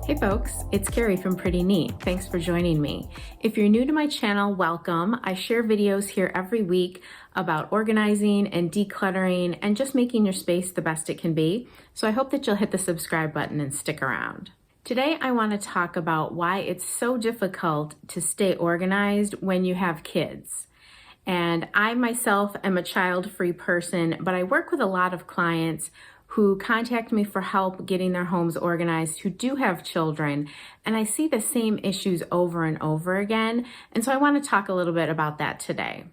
Hey folks, it's Carrie from Pretty Neat. Thanks for joining me. If you're new to my channel, welcome. I share videos here every week about organizing and decluttering and just making your space the best it can be. So I hope that you'll hit the subscribe button and stick around. Today I want to talk about why it's so difficult to stay organized when you have kids. And I myself am a child-free person, but I work with a lot of clients who contact me for help getting their homes organized, who do have children, and I see the same issues over and over again. And so I want to talk a little bit about that today.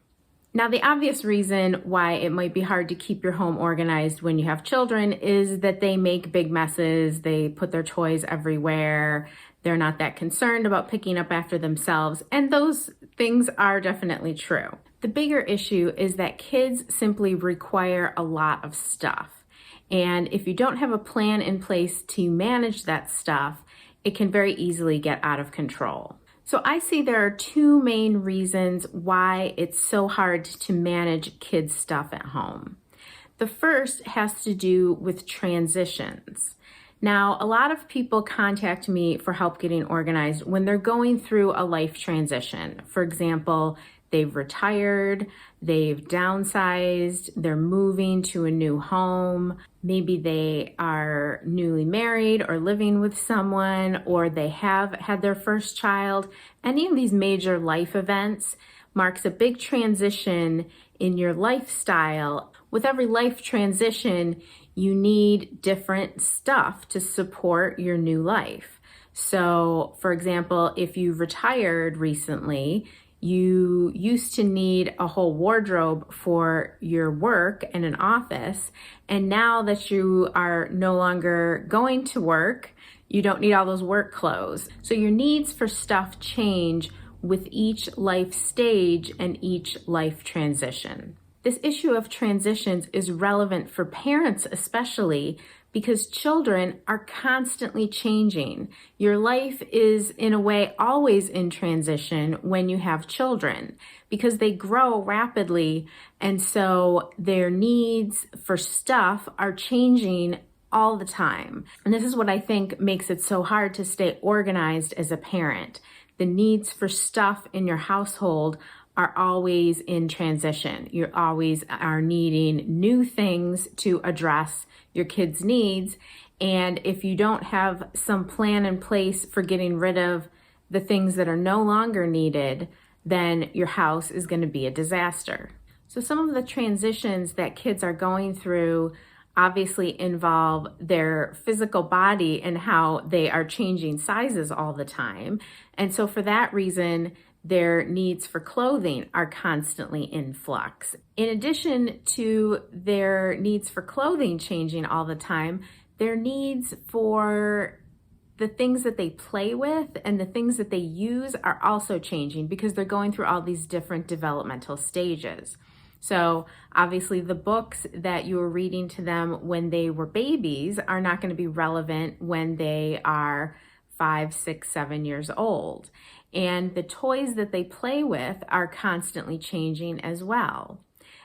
Now, the obvious reason why it might be hard to keep your home organized when you have children is that they make big messes, they put their toys everywhere, they're not that concerned about picking up after themselves, and those things are definitely true. The bigger issue is that kids simply require a lot of stuff. And if you don't have a plan in place to manage that stuff, it can very easily get out of control. So I see there are two main reasons why it's so hard to manage kids' stuff at home. The first has to do with transitions. Now, a lot of people contact me for help getting organized when they're going through a life transition. For example, they've retired, they've downsized, they're moving to a new home, maybe they are newly married or living with someone, or they have had their first child. Any of these major life events marks a big transition in your lifestyle. With every life transition, you need different stuff to support your new life. So, for example, if you've retired recently, you used to need a whole wardrobe for your work in an office, and now that you are no longer going to work, you don't need all those work clothes. So your needs for stuff change with each life stage and each life transition. This issue of transitions is relevant for parents especially, because children are constantly changing. Your life is, in a way, always in transition when you have children, because they grow rapidly, and so their needs for stuff are changing all the time. And this is what I think makes it so hard to stay organized as a parent. The needs for stuff in your household are always in transition. You always are needing new things to address your kids' needs. And if you don't have some plan in place for getting rid of the things that are no longer needed, then your house is going to be a disaster. So some of the transitions that kids are going through obviously involve their physical body and how they are changing sizes all the time. And so for that reason, their needs for clothing are constantly in flux. In addition to their needs for clothing changing all the time, their needs for the things that they play with and the things that they use are also changing, because they're going through all these different developmental stages. So obviously the books that you were reading to them when they were babies are not going to be relevant when they are 5, 6, 7 years old. And the toys that they play with are constantly changing as well.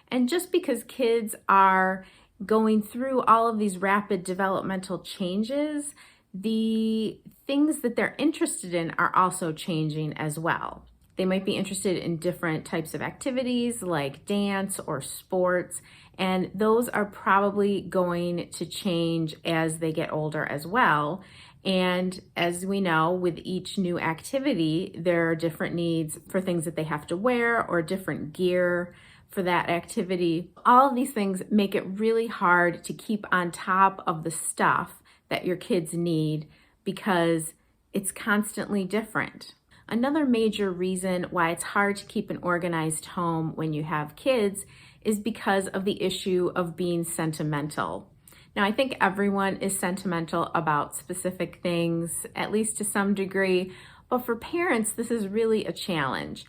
And just because kids are going through all of these rapid developmental changes, the things that they're interested in are also changing as well. They might be interested in different types of activities like dance or sports, and those are probably going to change as they get older as well. And as we know, with each new activity, there are different needs for things that they have to wear or different gear for that activity. All of these things make it really hard to keep on top of the stuff that your kids need, because it's constantly different. Another major reason why it's hard to keep an organized home when you have kids is because of the issue of being sentimental. Now, I think everyone is sentimental about specific things, at least to some degree, but for parents, this is really a challenge.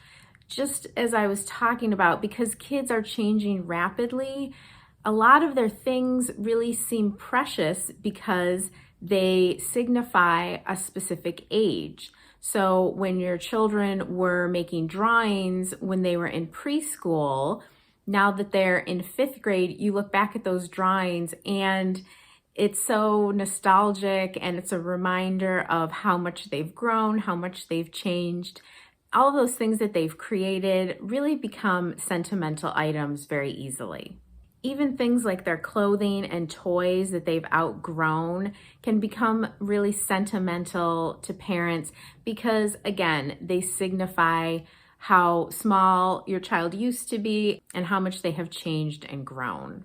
Just as I was talking about, because kids are changing rapidly, a lot of their things really seem precious because they signify a specific age. So when your children were making drawings when they were in preschool, now that they're in 5th grade, you look back at those drawings and It's so nostalgic and it's a reminder of how much they've grown, how much they've changed. All of those things that they've created really become sentimental items very easily. Even things like their clothing and toys that they've outgrown can become really sentimental to parents because, again, they signify how small your child used to be and how much they have changed and grown.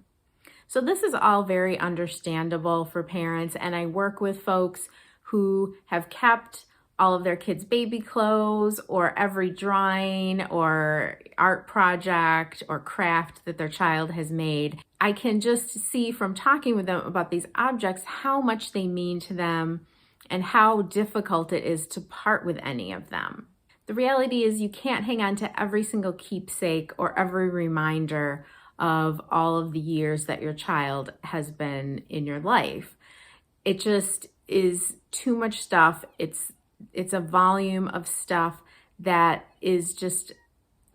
So this is all very understandable for parents, and I work with folks who have kept all of their kids' baby clothes or every drawing or art project or craft that their child has made. I can just see from talking with them about these objects how much they mean to them and how difficult it is to part with any of them. The reality is you can't hang on to every single keepsake or every reminder of all of the years that your child has been in your life. It just is too much stuff. It's a volume of stuff that is just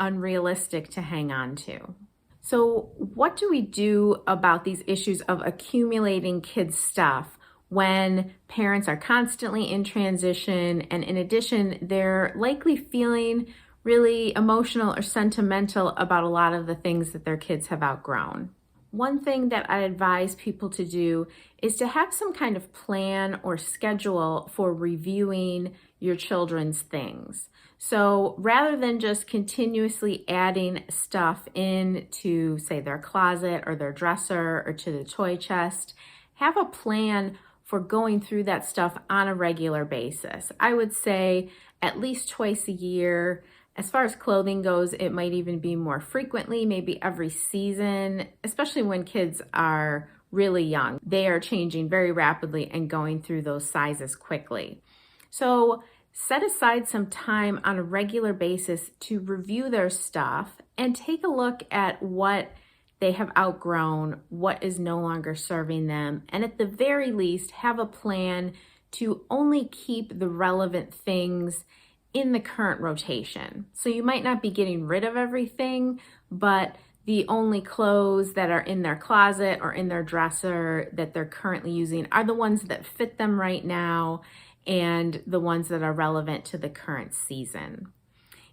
unrealistic to hang on to. So what do we do about these issues of accumulating kids' stuff when parents are constantly in transition, and in addition, they're likely feeling really emotional or sentimental about a lot of the things that their kids have outgrown? One thing that I advise people to do is to have some kind of plan or schedule for reviewing your children's things. So rather than just continuously adding stuff into, say, their closet or their dresser or to the toy chest, have a plan for going through that stuff on a regular basis. I would say at least twice a year. As far as clothing goes, it might even be more frequently, maybe every season, especially when kids are really young. They are changing very rapidly and going through those sizes quickly. So set aside some time on a regular basis to review their stuff and take a look at what they have outgrown, what is no longer serving them, and at the very least, have a plan to only keep the relevant things in the current rotation. So you might not be getting rid of everything, but the only clothes that are in their closet or in their dresser that they're currently using are the ones that fit them right now and the ones that are relevant to the current season.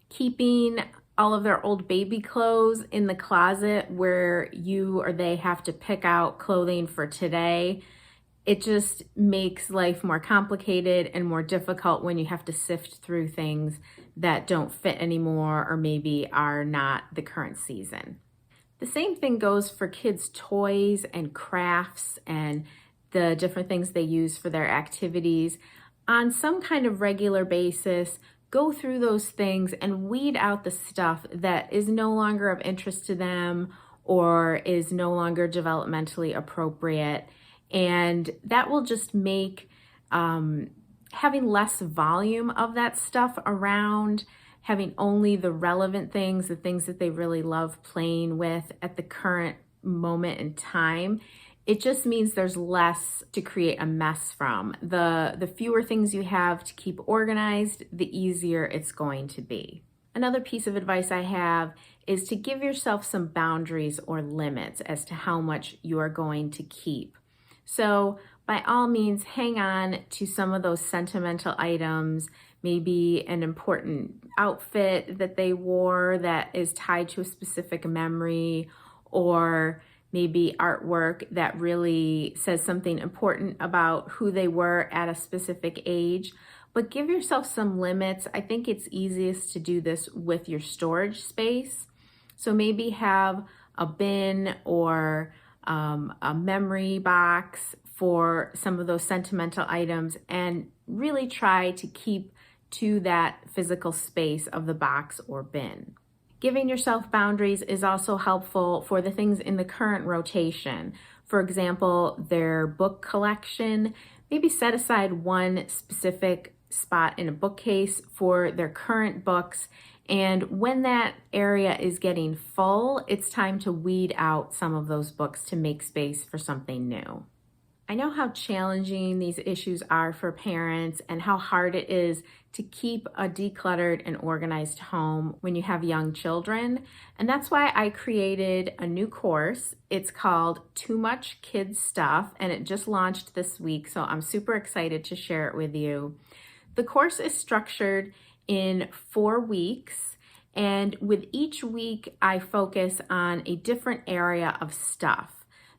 Keeping all of their old baby clothes in the closet where you or they have to pick out clothing for today, it just makes life more complicated and more difficult when you have to sift through things that don't fit anymore or maybe are not the current season. The same thing goes for kids' toys and crafts and the different things they use for their activities. On some kind of regular basis, go through those things and weed out the stuff that is no longer of interest to them or is no longer developmentally appropriate. And that will just make having less volume of that stuff around, having only the relevant things, the things that they really love playing with at the current moment in time. It just means there's less to create a mess from. The fewer things you have to keep organized, the easier it's going to be. Another piece of advice I have is to give yourself some boundaries or limits as to how much you are going to keep. So by all means, hang on to some of those sentimental items, maybe an important outfit that they wore that is tied to a specific memory, or maybe artwork that really says something important about who they were at a specific age. But give yourself some limits. I think it's easiest to do this with your storage space. So maybe have a bin or a memory box for some of those sentimental items and really try to keep to that physical space of the box or bin. Giving yourself boundaries is also helpful for the things in the current rotation. For example, their book collection. Maybe set aside one specific spot in a bookcase for their current books. And when that area is getting full, it's time to weed out some of those books to make space for something new. I know how challenging these issues are for parents and how hard it is to keep a decluttered and organized home when you have young children. And that's why I created a new course. It's called Too Much Kids Stuff, and it just launched this week. So I'm super excited to share it with you. The course is structured in 4 weeks. And with each week, I focus on a different area of stuff.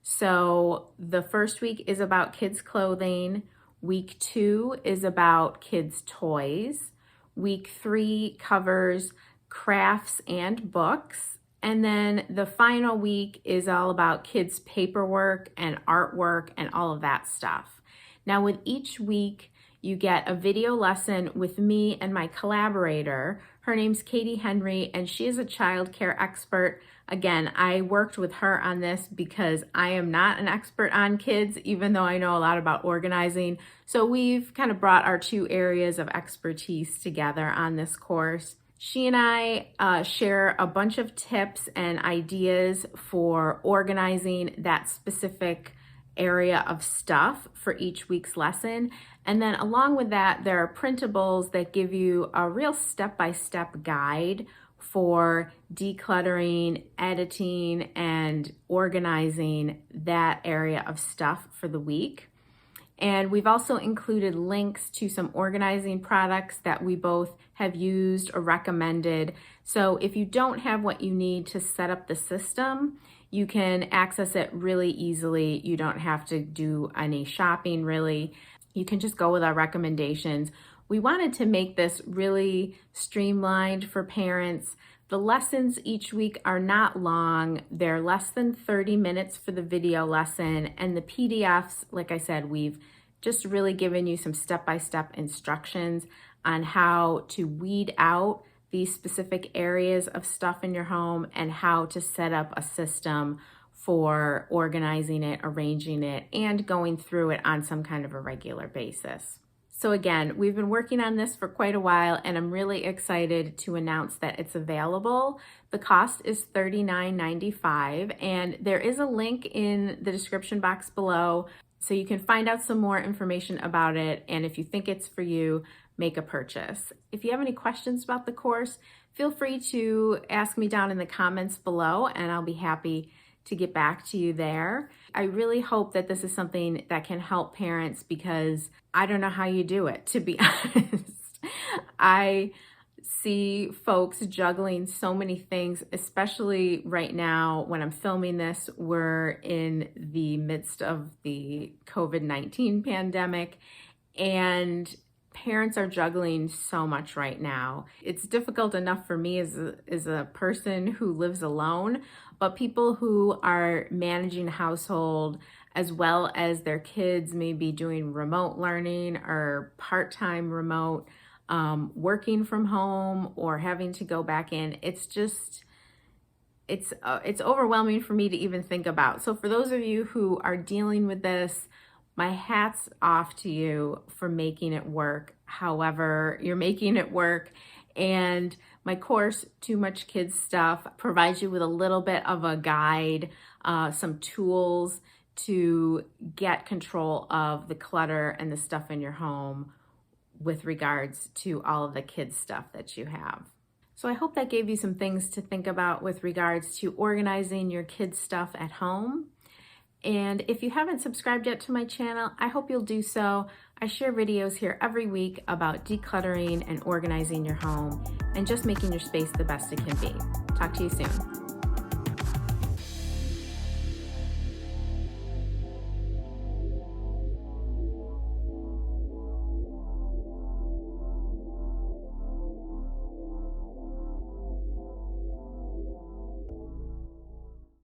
So the first week is about kids' clothing. Week 2 is about kids' toys. Week 3 covers crafts and books. And then the final week is all about kids' paperwork and artwork and all of that stuff. Now with each week, you get a video lesson with me and my collaborator. Her name's Katie Henry, and she is a child care expert. Again, I worked with her on this because I am not an expert on kids, even though I know a lot about organizing. So we've kind of brought our 2 areas of expertise together on this course. She and I share a bunch of tips and ideas for organizing that specific area of stuff for each week's lesson. And then along with that, there are printables that give you a real step-by-step guide for decluttering, editing, and organizing that area of stuff for the week. And we've also included links to some organizing products that we both have used or recommended. So if you don't have what you need to set up the system, you can access it really easily. You don't have to do any shopping really. You can just go with our recommendations. We wanted to make this really streamlined for parents. The lessons each week are not long. They're less than 30 minutes for the video lesson, and the PDFs, like I said, we've just really given you some step-by-step instructions on how to weed out these specific areas of stuff in your home and how to set up a system for organizing it, arranging it, and going through it on some kind of a regular basis. So again, we've been working on this for quite a while, and I'm really excited to announce that it's available. The cost is $39.95, and there is a link in the description box below so you can find out some more information about it, and if you think it's for you, make a purchase. If you have any questions about the course, feel free to ask me down in the comments below, and I'll be happy to get back to you there. I really hope that this is something that can help parents because I don't know how you do it, to be honest. I see folks juggling so many things, especially right now when I'm filming this. We're in the midst of the COVID-19 pandemic, and parents are juggling so much right now. It's difficult enough for me as a person who lives alone, but people who are managing a household as well as their kids maybe doing remote learning or part-time remote, working from home or having to go back in, it's overwhelming for me to even think about. So for those of you who are dealing with this, my hat's off to you for making it work however you're making it work. And my course, Too Much Kids Stuff, provides you with a little bit of a guide, some tools to get control of the clutter and the stuff in your home with regards to all of the kids stuff that you have. So I hope that gave you some things to think about with regards to organizing your kids stuff at home. And if you haven't subscribed yet to my channel, I hope you'll do so. I share videos here every week about decluttering and organizing your home and just making your space the best it can be. Talk to you soon.